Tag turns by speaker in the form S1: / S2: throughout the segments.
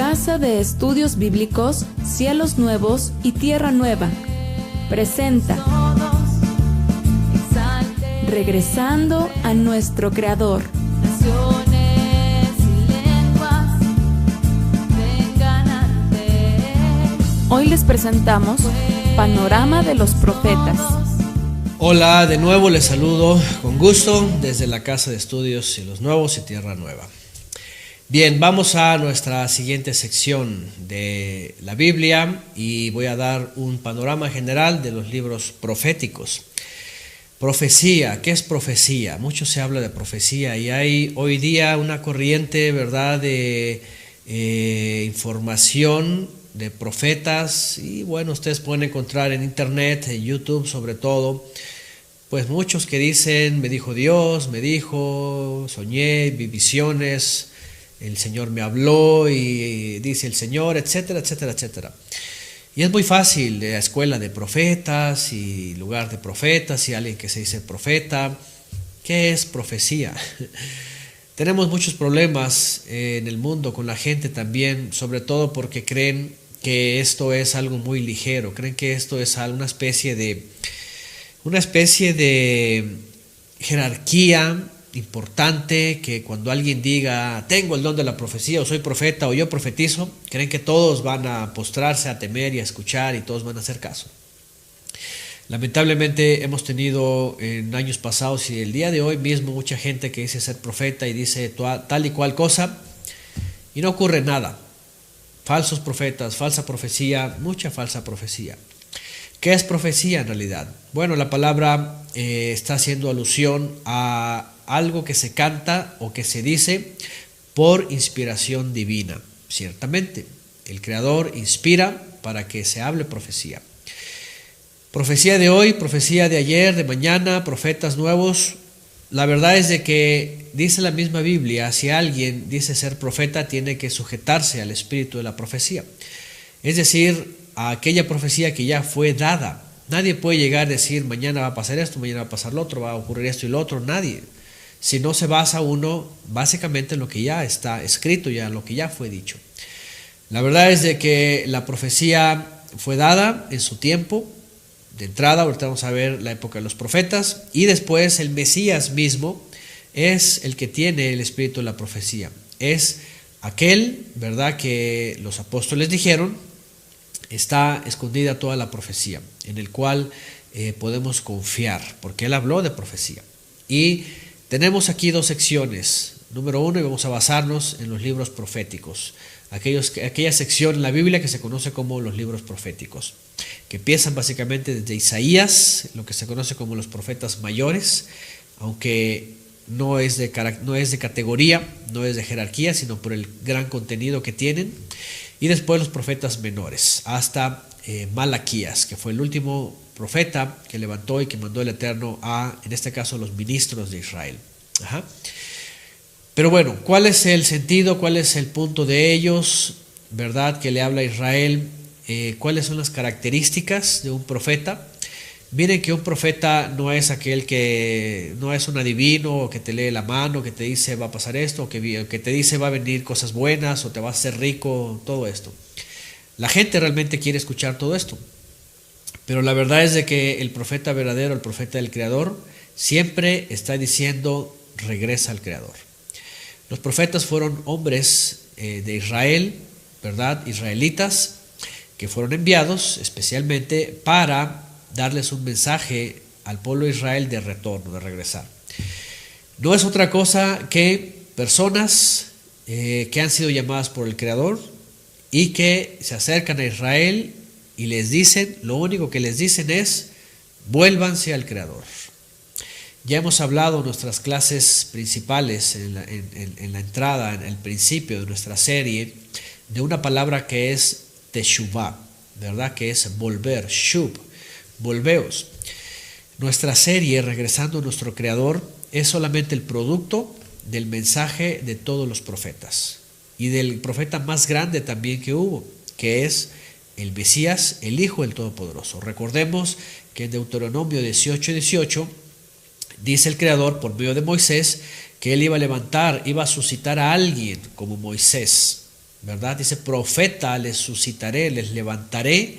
S1: Casa de Estudios Bíblicos, Cielos Nuevos y Tierra Nueva presenta Regresando a nuestro Creador. Hoy les presentamos Panorama de los Profetas.
S2: Hola, de nuevo les saludo con gusto desde la Casa de Estudios Cielos Nuevos y Tierra Nueva. Bien, vamos a nuestra siguiente sección de la Biblia y voy a dar un panorama general de los libros proféticos. Profecía, ¿qué es profecía? Mucho se habla de profecía y hay hoy día una corriente, ¿verdad?, de información de profetas, y bueno, ustedes pueden encontrar en internet, en YouTube sobre todo, pues muchos que dicen: me dijo Dios, me dijo, soñé, vi visiones, el Señor me habló y dice el Señor, etcétera, etcétera, etcétera. Y es muy fácil, la escuela de profetas y lugar de profetas y alguien que se dice profeta. ¿Qué es profecía? Tenemos muchos problemas en el mundo con la gente también, sobre todo porque creen que esto es algo muy ligero, creen que esto es una especie de jerarquía importante, que cuando alguien diga tengo el don de la profecía o soy profeta o yo profetizo, creen que todos van a postrarse, a temer y a escuchar y todos van a hacer caso. Lamentablemente hemos tenido en años pasados y el día de hoy mismo mucha gente que dice ser profeta y dice tal y cual cosa y no ocurre nada. Falsos profetas, falsa profecía, mucha falsa profecía. ¿Qué es profecía en realidad? Bueno, la palabra está haciendo alusión a algo que se canta o que se dice por inspiración divina. Ciertamente, el Creador inspira para que se hable profecía. Profecía de hoy, profecía de ayer, de mañana, profetas nuevos. La verdad es de que dice la misma Biblia, si alguien dice ser profeta, tiene que sujetarse al espíritu de la profecía. Es decir, a aquella profecía que ya fue dada. Nadie puede llegar a decir mañana va a pasar esto, mañana va a pasar lo otro, va a ocurrir esto y lo otro. Nadie. Si no se basa uno básicamente en lo que ya está escrito, ya en lo que ya fue dicho. La verdad es de que la profecía fue dada en su tiempo. De entrada, ahorita vamos a ver la época de los profetas, y después el Mesías mismo es el que tiene el espíritu de la profecía. Es aquel, ¿verdad?, que los apóstoles dijeron, está escondida toda la profecía, en el cual podemos confiar, porque él habló de profecía. Y tenemos aquí dos secciones. Número uno, y vamos a basarnos en los libros proféticos, aquella sección en la Biblia que se conoce como los libros proféticos, que empiezan básicamente desde Isaías, lo que se conoce como los profetas mayores, aunque no es de categoría, no es de jerarquía, sino por el gran contenido que tienen, y después los profetas menores, hasta Malaquías, que fue el último profeta que levantó y que mandó el Eterno en este caso, los ministros de Israel. Pero bueno, ¿cuál es el sentido? ¿Cuál es el punto de ellos? ¿Verdad? Que le habla a Israel. ¿Cuáles son las características de un profeta? Miren que un profeta no es aquel que no es un adivino, o que te lee la mano, que te dice va a pasar esto, o que te dice va a venir cosas buenas, o te vas a hacer rico, todo esto. La gente realmente quiere escuchar todo esto. Pero la verdad es de que el profeta verdadero, el profeta del Creador, siempre está diciendo regresa al Creador. Los profetas fueron hombres de Israel, ¿verdad?, israelitas, que fueron enviados especialmente para darles un mensaje al pueblo de Israel de retorno, de regresar. No es otra cosa que personas que han sido llamadas por el Creador y que se acercan a Israel y les dicen, lo único que les dicen es, vuélvanse al Creador. Ya hemos hablado en nuestras clases principales, en la entrada, en el principio de nuestra serie, de una palabra que es teshuvah, ¿verdad?, que es volver, shub, volveos. Nuestra serie, Regresando a nuestro Creador, es solamente el producto del mensaje de todos los profetas y del profeta más grande también que hubo, que es el Mesías, el Hijo del Todopoderoso. Recordemos que en Deuteronomio 18:18 dice el Creador por medio de Moisés que él iba a suscitar a alguien como Moisés. ¿verdad? Dice, profeta les suscitaré, les levantaré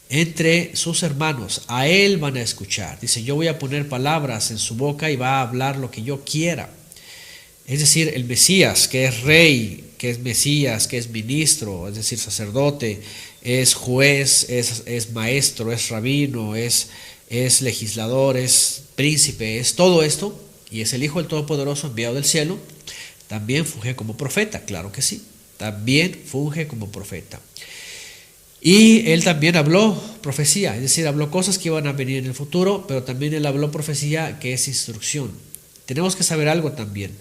S2: entre sus hermanos, a él van a escuchar. Dice, yo voy a poner palabras en su boca y va a hablar lo que yo quiera. Es decir, el Mesías, que es rey, que es Mesías, que es ministro, es decir, sacerdote, es juez, es maestro, es rabino, es legislador, es príncipe, es todo esto, y es el Hijo del Todopoderoso enviado del cielo, también funge como profeta, claro que sí, también funge como profeta. Y él también habló profecía, es decir, habló cosas que iban a venir en el futuro, pero también él habló profecía, que es instrucción. Tenemos que saber algo también.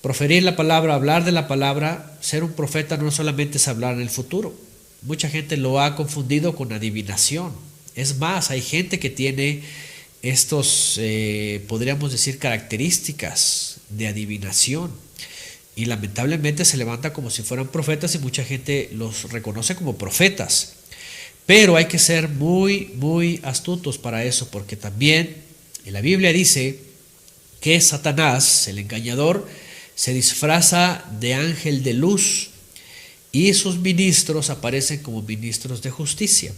S2: Proferir la palabra, hablar de la palabra, ser un profeta no solamente es hablar en el futuro. Mucha gente lo ha confundido con adivinación. Es más, hay gente que tiene estos, podríamos decir, características de adivinación. Y lamentablemente se levanta como si fueran profetas y mucha gente los reconoce como profetas. Pero hay que ser muy, muy astutos para eso, porque también en la Biblia dice que Satanás, el engañador, se disfraza de ángel de luz y sus ministros aparecen como ministros de justicia,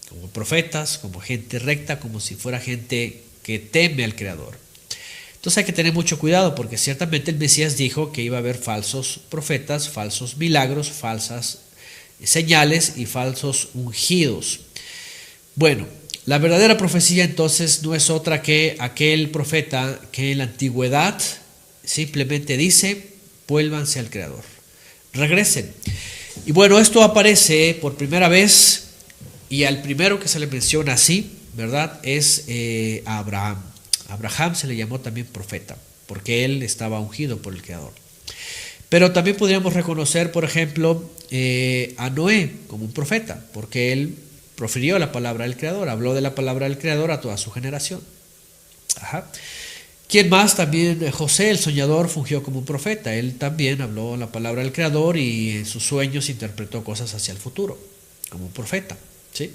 S2: como profetas, como gente recta, como si fuera gente que teme al Creador. Entonces hay que tener mucho cuidado, porque ciertamente el Mesías dijo que iba a haber falsos profetas, falsos milagros, falsas señales y falsos ungidos. Bueno, la verdadera profecía entonces no es otra que aquel profeta que en la antigüedad simplemente dice, vuélvanse al Creador, regresen. Y bueno, esto aparece por primera vez, y al primero que se le menciona así, ¿verdad?, es a Abraham. Abraham se le llamó también profeta, porque él estaba ungido por el Creador. Pero también podríamos reconocer, por ejemplo, a Noé como un profeta, porque él profirió la palabra del Creador, habló de la palabra del Creador a toda su generación. Ajá. ¿Quién más? También José, el soñador, fungió como un profeta. Él también habló la palabra del Creador y en sus sueños interpretó cosas hacia el futuro, como un profeta. ¿Sí?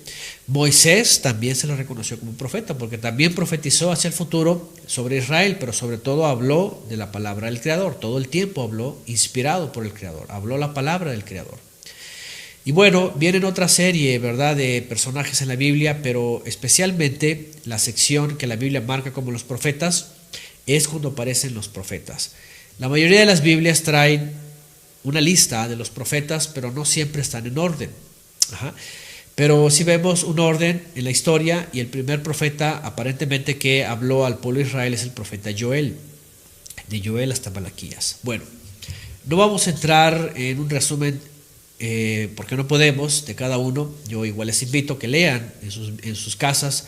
S2: Moisés también se le reconoció como un profeta, porque también profetizó hacia el futuro sobre Israel, pero sobre todo habló de la palabra del Creador. Todo el tiempo habló inspirado por el Creador, habló la palabra del Creador. Y bueno, vienen otra serie, ¿verdad?, de personajes en la Biblia, pero especialmente la sección que la Biblia marca como los profetas es cuando aparecen los profetas. La mayoría de las Biblias traen una lista de los profetas, pero no siempre están en orden. Ajá. Pero sí vemos un orden en la historia, y el primer profeta aparentemente que habló al pueblo de Israel es el profeta Joel, de Joel hasta Malaquías. Bueno, no vamos a entrar en un resumen porque no podemos de cada uno. Yo igual les invito a que lean en sus casas,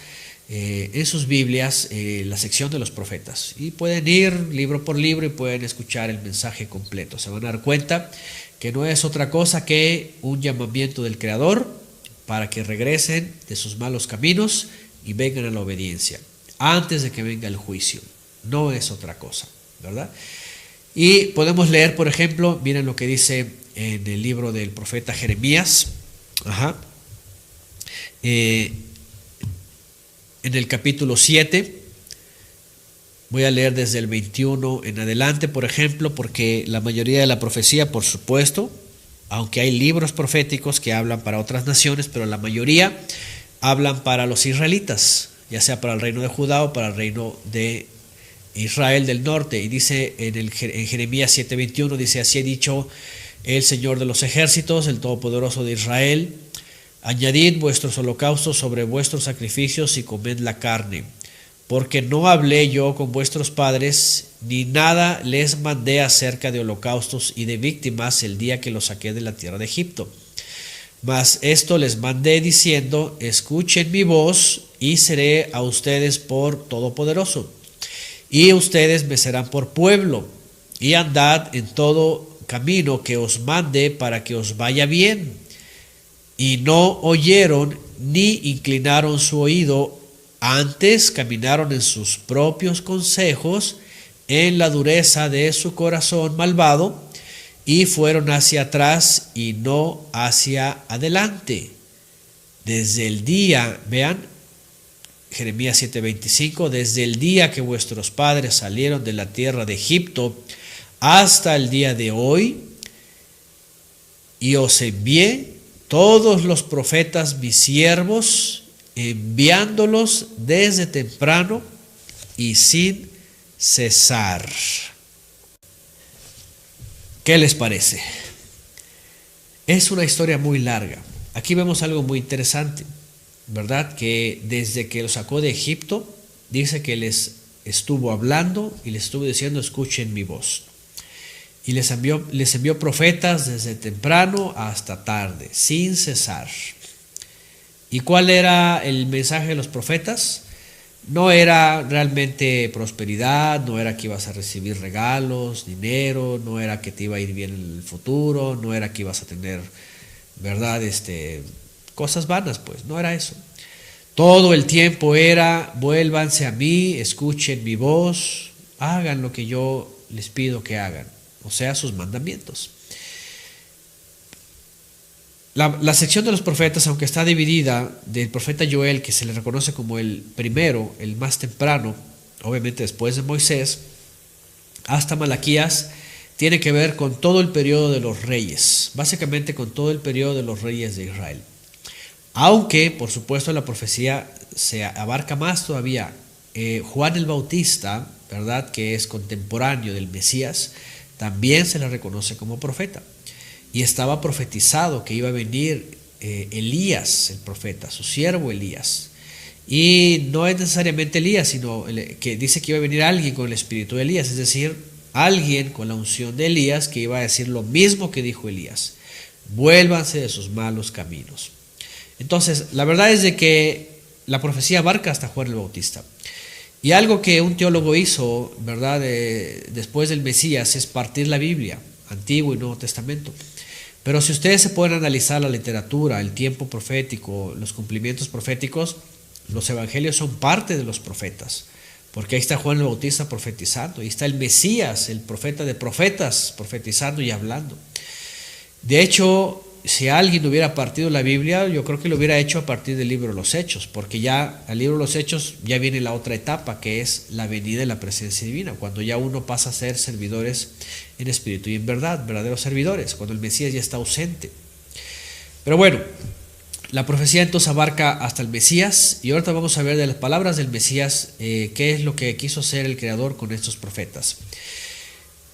S2: en sus Biblias, la sección de los profetas, y pueden ir libro por libro y pueden escuchar el mensaje completo. Se van a dar cuenta que no es otra cosa que un llamamiento del Creador para que regresen de sus malos caminos y vengan a la obediencia antes de que venga el juicio. No es otra cosa, ¿verdad? Y podemos leer, por ejemplo, miren lo que dice en el libro del profeta Jeremías. Ajá. En el capítulo 7, voy a leer desde el 21 en adelante, por ejemplo, porque la mayoría de la profecía, por supuesto, aunque hay libros proféticos que hablan para otras naciones, pero la mayoría hablan para los israelitas, ya sea para el reino de Judá o para el reino de Israel del norte. Y dice en Jeremías 7:21, dice: así ha dicho el Señor de los ejércitos, el Todopoderoso de Israel: añadid vuestros holocaustos sobre vuestros sacrificios y comed la carne, porque no hablé yo con vuestros padres, ni nada les mandé acerca de holocaustos y de víctimas el día que los saqué de la tierra de Egipto. Mas esto les mandé diciendo: escuchen mi voz y seré a ustedes por todopoderoso, y ustedes me serán por pueblo, y andad en todo camino que os mande para que os vaya bien. Y no oyeron ni inclinaron su oído, antes caminaron en sus propios consejos, en la dureza de su corazón malvado, y fueron hacia atrás y no hacia adelante. Desde el día, vean, Jeremías 7:25, desde el día que vuestros padres salieron de la tierra de Egipto hasta el día de hoy, y os envié todos los profetas mis siervos, enviándolos desde temprano y sin cesar. ¿Qué les parece? Es una historia muy larga. Aquí vemos algo muy interesante, ¿verdad? Que desde que los sacó de Egipto, dice que les estuvo hablando y les estuvo diciendo: escuchen mi voz. Y les envió profetas desde temprano hasta tarde, sin cesar. ¿Y cuál era el mensaje de los profetas? No era realmente prosperidad, no era que ibas a recibir regalos, dinero, no era que te iba a ir bien en el futuro, no era que ibas a tener, ¿verdad? Cosas vanas, pues, no era eso. Todo el tiempo era: vuélvanse a mí, escuchen mi voz, hagan lo que yo les pido que hagan, o sea, sus mandamientos. La sección de los profetas, aunque está dividida del profeta Joel, que se le reconoce como el primero, el más temprano, obviamente después de Moisés, hasta Malaquías, tiene que ver con todo el periodo de los reyes, básicamente con todo el periodo de los reyes de Israel. Aunque, por supuesto, la profecía se abarca más todavía. Juan el Bautista, ¿verdad?, que es contemporáneo del Mesías, también se le reconoce como profeta. Y estaba profetizado que iba a venir Elías, el profeta, su siervo Elías. Y no es necesariamente Elías, sino que dice que iba a venir alguien con el espíritu de Elías, es decir, alguien con la unción de Elías que iba a decir lo mismo que dijo Elías: vuélvanse de sus malos caminos. Entonces, la verdad es de que la profecía abarca hasta Juan el Bautista. Y algo que un teólogo hizo, ¿verdad?, después del Mesías, es partir la Biblia, Antiguo y Nuevo Testamento. Pero si ustedes se pueden analizar la literatura, el tiempo profético, los cumplimientos proféticos, los evangelios son parte de los profetas, porque ahí está Juan el Bautista profetizando, ahí está el Mesías, el profeta de profetas, profetizando y hablando. De hecho, si alguien hubiera partido la Biblia, yo creo que lo hubiera hecho a partir del libro de los Hechos, porque ya al libro de los Hechos ya viene la otra etapa, que es la venida de la presencia divina, cuando ya uno pasa a ser servidores en espíritu y en verdad, verdaderos servidores, cuando el Mesías ya está ausente. Pero bueno, la profecía entonces abarca hasta el Mesías, y ahorita vamos a ver de las palabras del Mesías qué es lo que quiso hacer el Creador con estos profetas.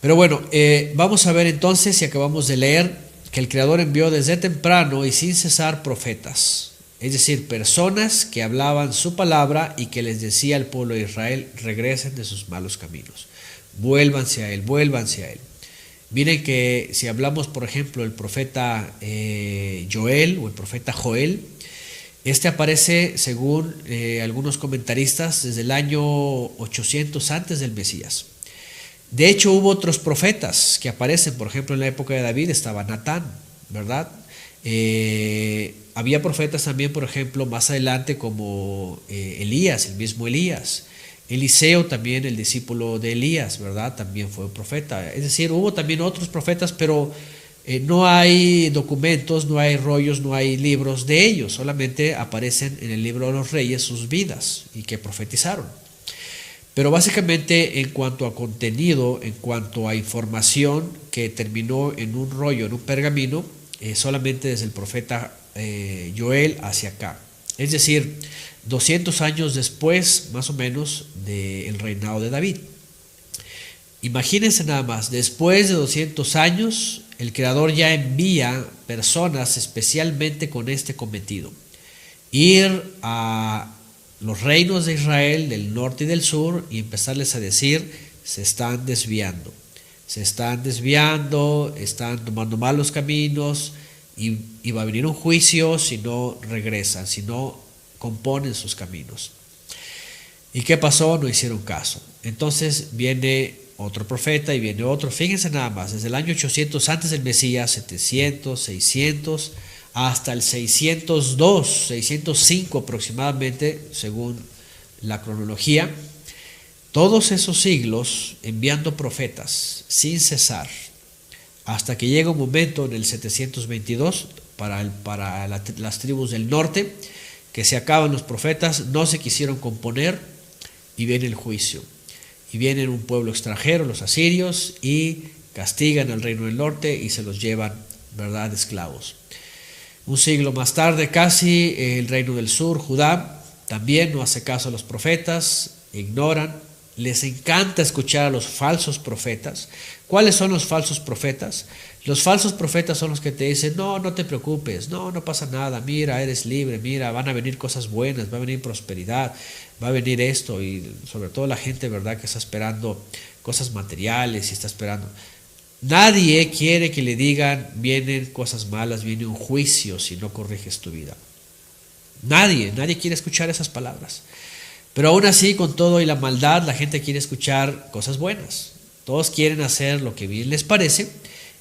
S2: Pero bueno, vamos a ver entonces, si acabamos de leer, que el Creador envió desde temprano y sin cesar profetas, es decir, personas que hablaban su palabra y que les decía al pueblo de Israel: regresen de sus malos caminos, vuélvanse a Él, vuélvanse a Él. Miren que si hablamos, por ejemplo, del profeta Joel o el profeta Joel, este aparece, según algunos comentaristas, desde el año 800 antes del Mesías. De hecho, hubo otros profetas que aparecen, por ejemplo, en la época de David estaba Natán, ¿verdad? Había profetas también, por ejemplo, más adelante como Elías, el mismo Elías. Eliseo también, el discípulo de Elías, ¿verdad? También fue un profeta. Es decir, hubo también otros profetas, pero no hay documentos, no hay rollos, no hay libros de ellos. Solamente aparecen en el libro de los reyes sus vidas y que profetizaron. Pero básicamente, en cuanto a contenido, en cuanto a información que terminó en un rollo, en un pergamino, solamente desde el profeta Joel hacia acá. Es decir, 200 años después, más o menos, del reinado de David. Imagínense nada más, después de 200 años, el Creador ya envía personas especialmente con este cometido: ir a los reinos de Israel del norte y del sur y empezarles a decir: se están desviando, están tomando malos caminos y va a venir un juicio si no regresan, si no componen sus caminos. ¿Y qué pasó? No hicieron caso. Entonces viene otro profeta y viene otro. Fíjense nada más, desde el año 800 antes del Mesías, 700, 600, hasta el 602, 605 aproximadamente, según la cronología, todos esos siglos enviando profetas sin cesar, hasta que llega un momento en el 722 para las tribus del norte, que se acaban los profetas, no se quisieron componer y viene el juicio. Y viene un pueblo extranjero, los asirios, y castigan al reino del norte y se los llevan ¿verdad?, de esclavos. Un siglo más tarde casi, el reino del sur, Judá, también no hace caso a los profetas, ignoran, les encanta escuchar a los falsos profetas. ¿Cuáles son los falsos profetas? Los falsos profetas son los que te dicen, no, no te preocupes, no, no pasa nada, mira, eres libre, mira, van a venir cosas buenas, va a venir prosperidad, va a venir esto, y sobre todo la gente, ¿verdad?, que está esperando cosas materiales y está esperando. Nadie quiere que le digan, vienen cosas malas, viene un juicio si no corriges tu vida. Nadie quiere escuchar esas palabras. Pero aún así, con todo y la maldad, la gente quiere escuchar cosas buenas. Todos quieren hacer lo que bien les parece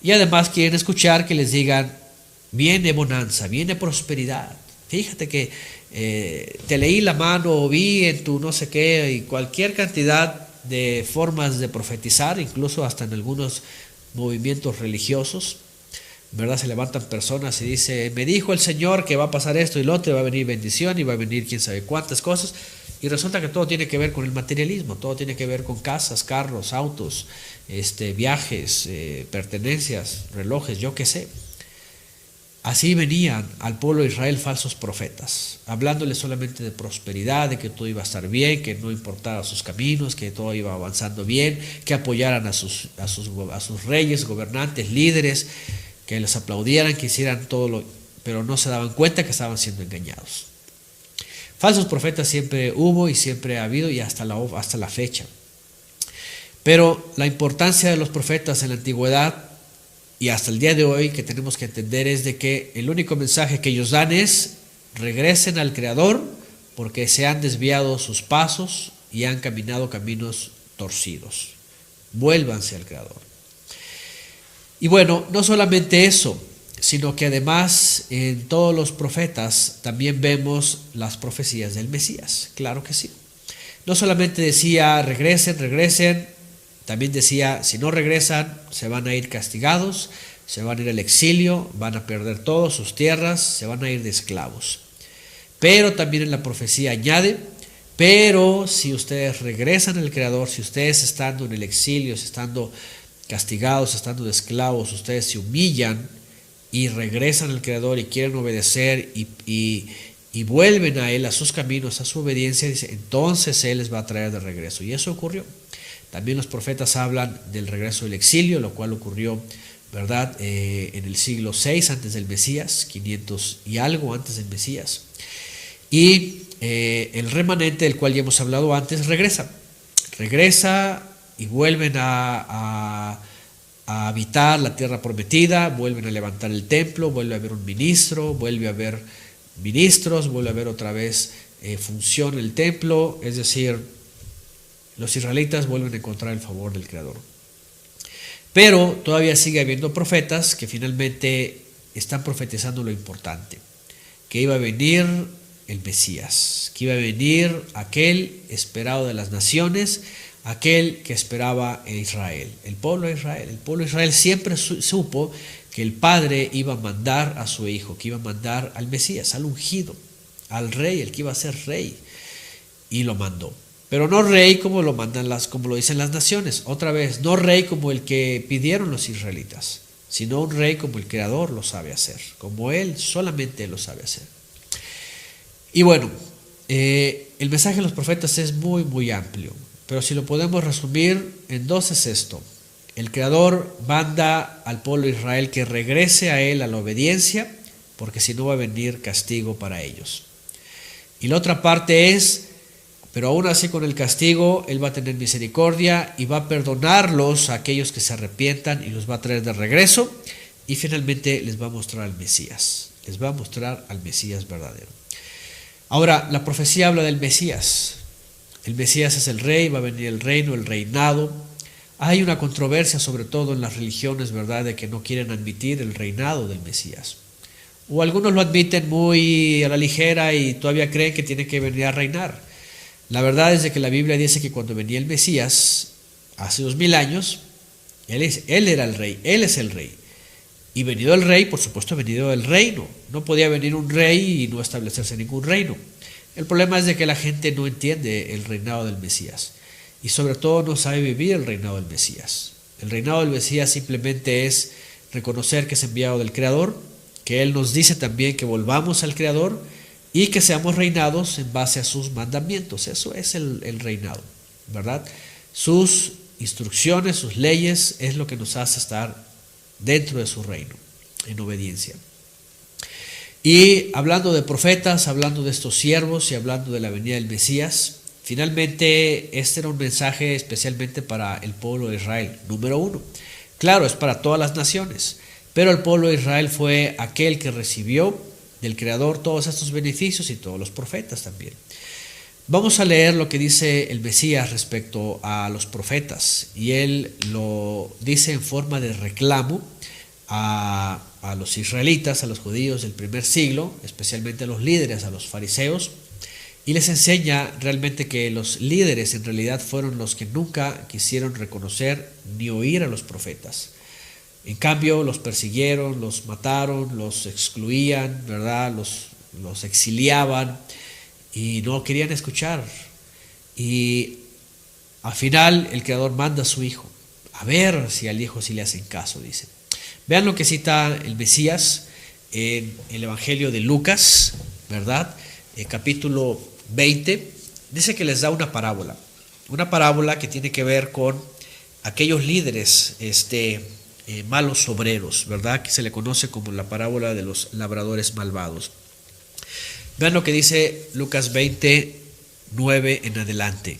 S2: y además quieren escuchar que les digan, viene bonanza, viene prosperidad. Fíjate que te leí la mano o vi en tu no sé qué, y cualquier cantidad de formas de profetizar, incluso hasta en algunos movimientos religiosos, ¿verdad? Se levantan personas y dicen, me dijo el Señor que va a pasar esto y lo otro, y va a venir bendición y va a venir quién sabe cuántas cosas, y resulta que todo tiene que ver con el materialismo, todo tiene que ver con casas, carros, autos, viajes, pertenencias, relojes, yo qué sé. Así venían al pueblo de Israel falsos profetas, hablándoles solamente de prosperidad, de que todo iba a estar bien, que no importara sus caminos, que todo iba avanzando bien, que apoyaran a sus reyes, gobernantes, líderes, que les aplaudieran, que hicieran todo pero no se daban cuenta que estaban siendo engañados. Falsos profetas siempre hubo y siempre ha habido y hasta la fecha. Pero la importancia de los profetas en la antigüedad y hasta el día de hoy que tenemos que entender es de que el único mensaje que ellos dan es regresen al Creador porque se han desviado sus pasos y han caminado caminos torcidos. Vuélvanse al Creador. Y bueno, no solamente eso, sino que además en todos los profetas también vemos las profecías del Mesías. Claro que sí. No solamente decía regresen, también decía si no regresan se van a ir castigados, se van a ir al exilio, van a perder todo, sus tierras, se van a ir de esclavos. Pero también en la profecía añade, pero si ustedes regresan al Creador, si ustedes estando en el exilio, estando castigados, estando de esclavos, ustedes se humillan y regresan al Creador y quieren obedecer y vuelven a Él, a sus caminos, a su obediencia, dice, entonces Él les va a traer de regreso. Y eso ocurrió. También los profetas hablan del regreso del exilio, lo cual ocurrió, ¿verdad?, en el siglo VI antes del Mesías, 500 y algo antes del Mesías. Y el remanente del cual ya hemos hablado antes regresa y vuelven a habitar la tierra prometida, vuelven a levantar el templo, vuelve a haber un ministro, vuelve a haber ministros, vuelve a haber otra vez función el templo, es decir, los israelitas vuelven a encontrar el favor del Creador. Pero todavía sigue habiendo profetas que finalmente están profetizando lo importante, que iba a venir el Mesías, que iba a venir aquel esperado de las naciones, aquel que esperaba Israel, el pueblo de Israel. El pueblo de Israel siempre supo que el Padre iba a mandar a su Hijo, que iba a mandar al Mesías, al ungido, al Rey, el que iba a ser Rey, y lo mandó. Pero no rey como lo mandan como lo dicen las naciones. Otra vez, no rey como el que pidieron los israelitas, sino un rey como el Creador lo sabe hacer, como Él, solamente Él lo sabe hacer. Y bueno, el mensaje de los profetas es muy, muy amplio, pero si lo podemos resumir en dos es esto. El Creador manda al pueblo de Israel que regrese a Él a la obediencia, porque si no va a venir castigo para ellos. Y la otra parte es, pero aún así con el castigo, Él va a tener misericordia y va a perdonarlos a aquellos que se arrepientan y los va a traer de regreso. Y finalmente les va a mostrar al Mesías. Les va a mostrar al Mesías verdadero. Ahora, la profecía habla del Mesías. El Mesías es el rey, va a venir el reino, el reinado. Hay una controversia sobre todo en las religiones, ¿verdad?, de que no quieren admitir el reinado del Mesías. O algunos lo admiten muy a la ligera y todavía creen que tiene que venir a reinar. La verdad es de que la Biblia dice que cuando venía el Mesías, hace 2000 años, él era el rey, Él es el rey. Y venido el rey, por supuesto, venido el reino. No podía venir un rey y no establecerse ningún reino. El problema es de que la gente no entiende el reinado del Mesías. Y sobre todo no sabe vivir el reinado del Mesías. El reinado del Mesías simplemente es reconocer que es enviado del Creador, que Él nos dice también que volvamos al Creador y que seamos reinados en base a sus mandamientos. Eso es el reinado, ¿verdad? Sus instrucciones, sus leyes es lo que nos hace estar dentro de su reino, en obediencia. Y hablando de profetas, hablando de estos siervos y hablando de la venida del Mesías, finalmente este era un mensaje especialmente para el pueblo de Israel, número uno. Claro, es para todas las naciones, pero el pueblo de Israel fue aquel que recibió del Creador todos estos beneficios y todos los profetas también. Vamos a leer lo que dice el Mesías respecto a los profetas, y él lo dice en forma de reclamo a los israelitas, a los judíos del primer siglo, especialmente a los líderes, a los fariseos, y les enseña realmente que los líderes en realidad fueron los que nunca quisieron reconocer ni oír a los profetas. En cambio, los persiguieron, los mataron, los excluían, ¿verdad? Los exiliaban y no querían escuchar. Y al final el Creador manda a su Hijo, a ver si al Hijo sí le hacen caso, dice. Vean lo que cita el Mesías en el Evangelio de Lucas, ¿verdad? Capítulo 20, dice que les da una parábola que tiene que ver con aquellos líderes malos obreros, ¿verdad? Que se le conoce como la parábola de los labradores malvados. Vean lo que dice Lucas 20, 9 en adelante.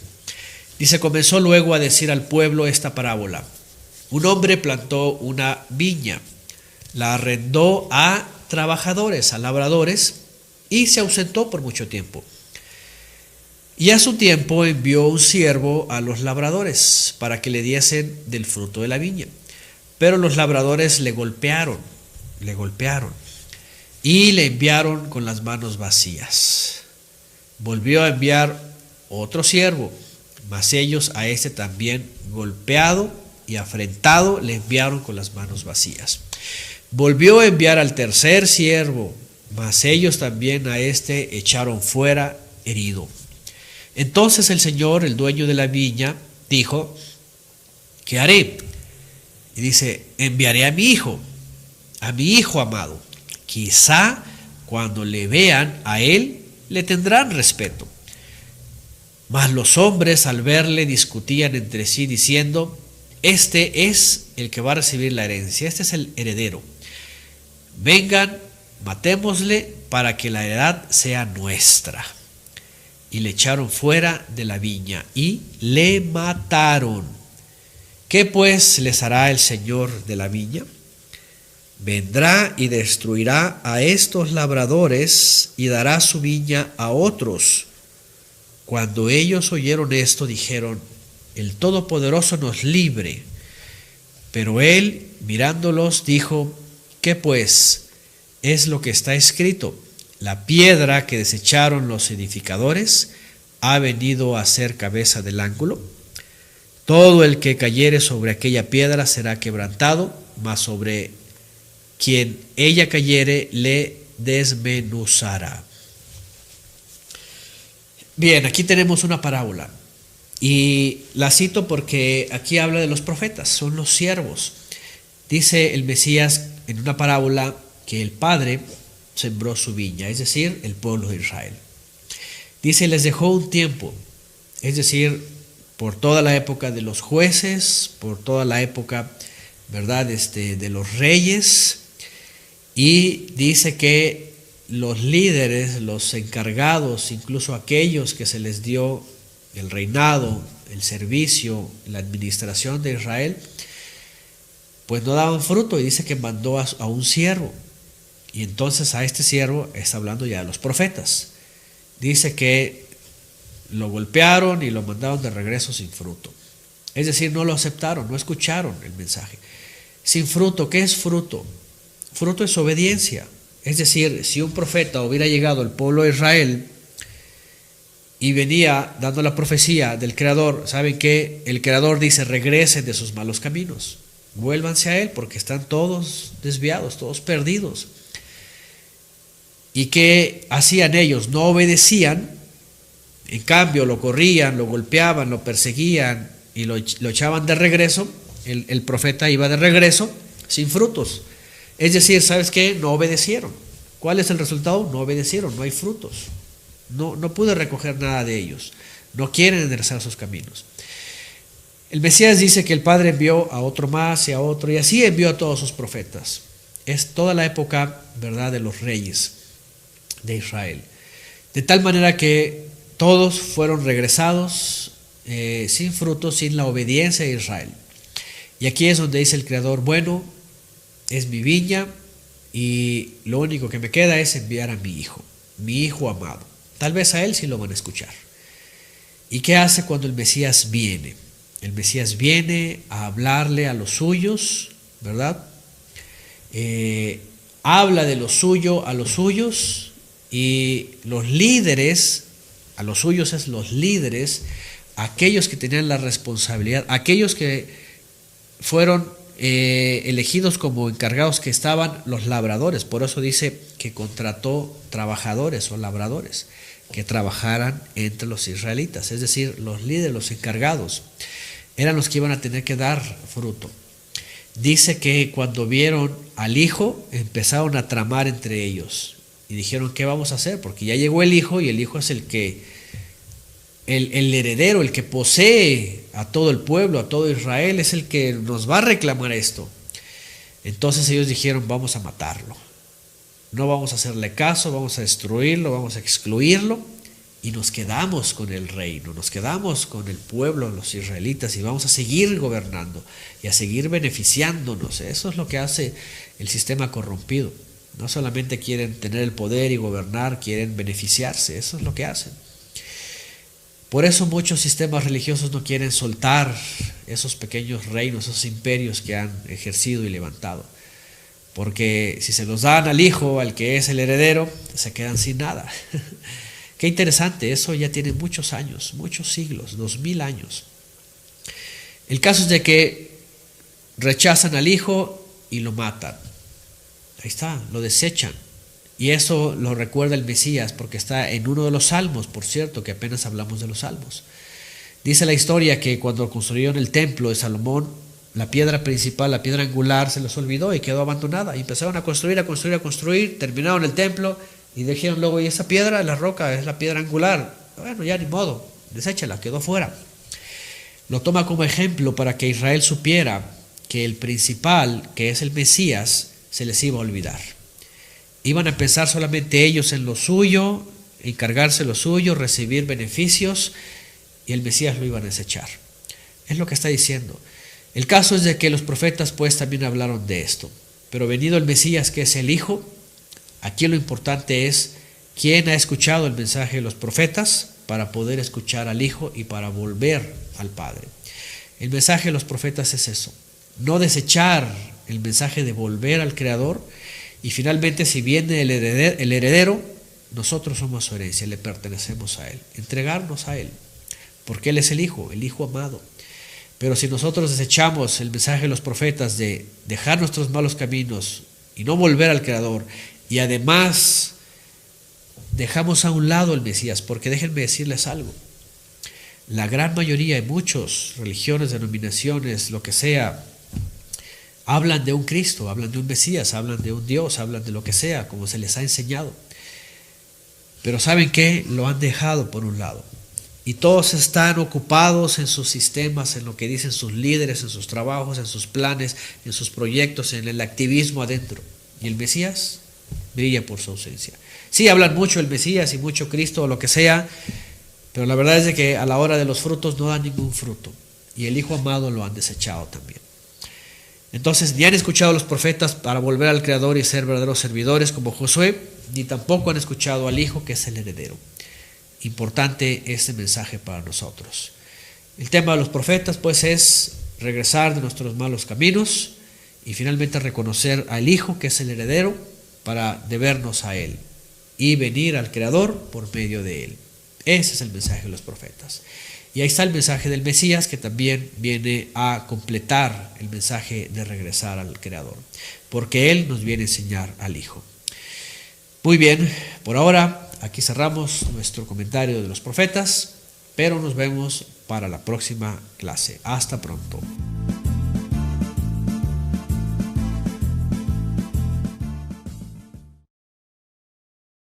S2: Dice: comenzó luego a decir al pueblo esta parábola. Un hombre plantó una viña, la arrendó a trabajadores, a labradores, y se ausentó por mucho tiempo. Y a su tiempo envió un siervo a los labradores para que le diesen del fruto de la viña. Pero los labradores le golpearon y le enviaron con las manos vacías. Volvió a enviar otro siervo, mas ellos a este también golpeado y afrentado le enviaron con las manos vacías. Volvió a enviar al tercer siervo, mas ellos también a este echaron fuera herido. Entonces el Señor, el dueño de la viña, dijo: ¿qué haré? Y dice: enviaré a mi hijo amado. Quizá cuando le vean a él, le tendrán respeto. Mas los hombres al verle discutían entre sí diciendo: este es el que va a recibir la herencia, este es el heredero. Vengan, matémosle para que la heredad sea nuestra. Y le echaron fuera de la viña y le mataron. ¿Qué pues les hará el Señor de la viña? Vendrá y destruirá a estos labradores y dará su viña a otros. Cuando ellos oyeron esto, dijeron: el Todopoderoso nos libre. Pero él, mirándolos, dijo: ¿qué pues es lo que está escrito? La piedra que desecharon los edificadores ha venido a ser cabeza del ángulo. Todo el que cayere sobre aquella piedra será quebrantado, mas sobre quien ella cayere le desmenuzará. Bien, aquí tenemos una parábola y la cito porque aquí habla de los profetas, son los siervos. Dice el Mesías en una parábola que el Padre sembró su viña, es decir, el pueblo de Israel. Dice: les dejó un tiempo, es decir, por toda la época de los jueces, por toda la época, ¿verdad?, de los reyes, y dice que los líderes, los encargados, incluso aquellos que se les dio el reinado, el servicio, la administración de Israel, pues no daban fruto, y dice que mandó a un siervo. Y entonces a este siervo está hablando ya de los profetas. Dice que lo golpearon y lo mandaron de regreso sin fruto. Es decir, no lo aceptaron, no escucharon el mensaje. Sin fruto, ¿qué es fruto? Fruto es obediencia. Es decir, si un profeta hubiera llegado al pueblo de Israel y venía dando la profecía del Creador, ¿saben qué? El Creador dice: regresen de sus malos caminos, vuélvanse a Él porque están todos desviados, todos perdidos. ¿Y qué hacían ellos? No obedecían, en cambio lo corrían, lo golpeaban, lo perseguían y lo echaban de regreso. El profeta iba de regreso sin frutos. Es decir, ¿sabes qué? No obedecieron. ¿Cuál es el resultado? No obedecieron, no hay frutos. No pude recoger nada de ellos. No quieren enderezar sus caminos. El Mesías dice que el Padre envió a otro más y a otro, y así envió a todos sus profetas. Es toda la época, ¿verdad?, de los reyes de Israel. De tal manera que todos fueron regresados sin frutos, sin la obediencia de Israel. Y aquí es donde dice el Creador: bueno, es mi viña y lo único que me queda es enviar a mi hijo amado. Tal vez a él sí lo van a escuchar. ¿Y qué hace cuando el Mesías viene? El Mesías viene a hablarle a los suyos, ¿verdad? Habla de lo suyo a los suyos, y los líderes, a los suyos es los líderes, aquellos que tenían la responsabilidad, aquellos que fueron elegidos como encargados, que estaban los labradores. Por eso dice que contrató trabajadores o labradores que trabajaran entre los israelitas, es decir, los líderes, los encargados, eran los que iban a tener que dar fruto. Dice que cuando vieron al hijo, empezaron a tramar entre ellos y dijeron: ¿qué vamos a hacer? Porque ya llegó el hijo, y el hijo es el heredero, el que posee a todo el pueblo, a todo Israel, es el que nos va a reclamar esto. Entonces ellos dijeron: vamos a matarlo, no vamos a hacerle caso, vamos a destruirlo, vamos a excluirlo, y nos quedamos con el reino, nos quedamos con el pueblo, los israelitas, y vamos a seguir gobernando y a seguir beneficiándonos. Eso es lo que hace el sistema corrompido. No solamente quieren tener el poder y gobernar, quieren beneficiarse. Eso es lo que hacen. Por eso muchos sistemas religiosos no quieren soltar esos pequeños reinos, esos imperios que han ejercido y levantado. Porque si se los dan al hijo, al que es el heredero, se quedan sin nada. Qué interesante, eso ya tiene muchos años, muchos siglos, 2000 años. El caso es de que rechazan al hijo y lo matan. Ahí está, lo desechan. Y eso lo recuerda el Mesías, porque está en uno de los salmos, por cierto, que apenas hablamos de los salmos. Dice la historia que cuando construyeron el templo de Salomón, la piedra principal, la piedra angular, se les olvidó y quedó abandonada. Y empezaron a construir, terminaron el templo. Y dijeron luego: y esa piedra, la roca, es la piedra angular. Bueno, ya ni modo, deséchala, quedó fuera. Lo toma como ejemplo para que Israel supiera que el principal, que es el Mesías, se les iba a olvidar. Iban a pensar solamente ellos en lo suyo, encargarse lo suyo, recibir beneficios, y el Mesías lo iban a desechar. Es lo que está diciendo. El caso es de que los profetas pues también hablaron de esto. Pero venido el Mesías, que es el Hijo, aquí lo importante es quién ha escuchado el mensaje de los profetas para poder escuchar al Hijo y para volver al Padre. El mensaje de los profetas es eso: no desechar el mensaje de volver al Creador, y finalmente, si viene el heredero, nosotros somos su herencia, le pertenecemos a Él, entregarnos a Él, porque Él es el Hijo amado. Pero si nosotros desechamos el mensaje de los profetas de dejar nuestros malos caminos y no volver al Creador, y además dejamos a un lado el Mesías, porque déjenme decirles algo: la gran mayoría de muchas religiones, denominaciones, lo que sea, hablan de un Cristo, hablan de un Mesías, hablan de un Dios, hablan de lo que sea, como se les ha enseñado. Pero ¿saben qué? Lo han dejado por un lado. Y todos están ocupados en sus sistemas, en lo que dicen sus líderes, en sus trabajos, en sus planes, en sus proyectos, en el activismo adentro. Y el Mesías brilla por su ausencia. Sí, hablan mucho del Mesías y mucho Cristo o lo que sea, pero la verdad es de que a la hora de los frutos no dan ningún fruto. Y el Hijo amado lo han desechado también. Entonces, ni han escuchado a los profetas para volver al Creador y ser verdaderos servidores como Josué, ni tampoco han escuchado al Hijo, que es el heredero. Importante este mensaje para nosotros. El tema de los profetas pues es regresar de nuestros malos caminos y finalmente reconocer al Hijo, que es el heredero, para debernos a Él y venir al Creador por medio de Él. Ese es el mensaje de los profetas. Y ahí está el mensaje del Mesías, que también viene a completar el mensaje de regresar al Creador, porque Él nos viene a enseñar al Hijo. Muy bien, por ahora aquí cerramos nuestro comentario de los profetas, pero nos vemos para la próxima clase. Hasta pronto.